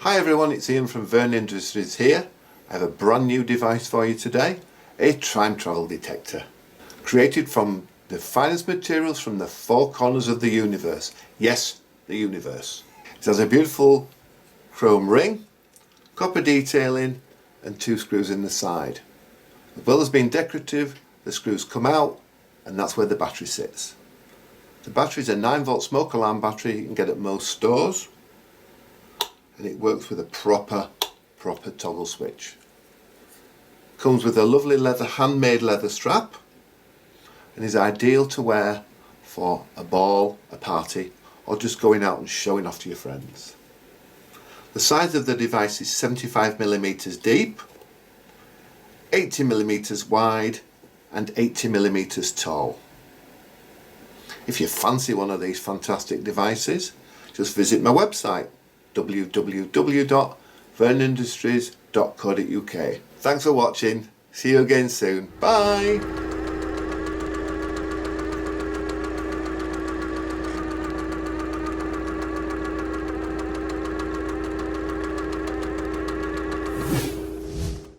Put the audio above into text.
Hi everyone, it's Ian from Verne Industries here. I have a brand new device for you today, a time travel detector. Created from the finest materials from the four corners of the universe. Yes, the universe. It has a beautiful chrome ring, copper detailing and two screws in the side. As well as being decorative, the screws come out and that's where the battery sits. The battery is a 9-volt smoke alarm battery you can get at most stores. And it works with a proper toggle switch. Comes with a lovely handmade leather strap and is ideal to wear for a ball, a party, or just going out and showing off to your friends. The size of the device is 75mm deep, 80mm wide and 80mm tall. If you fancy one of these fantastic devices, just visit my website www.verneindustries.co.uk. Thanks for watching. See you again soon. Bye.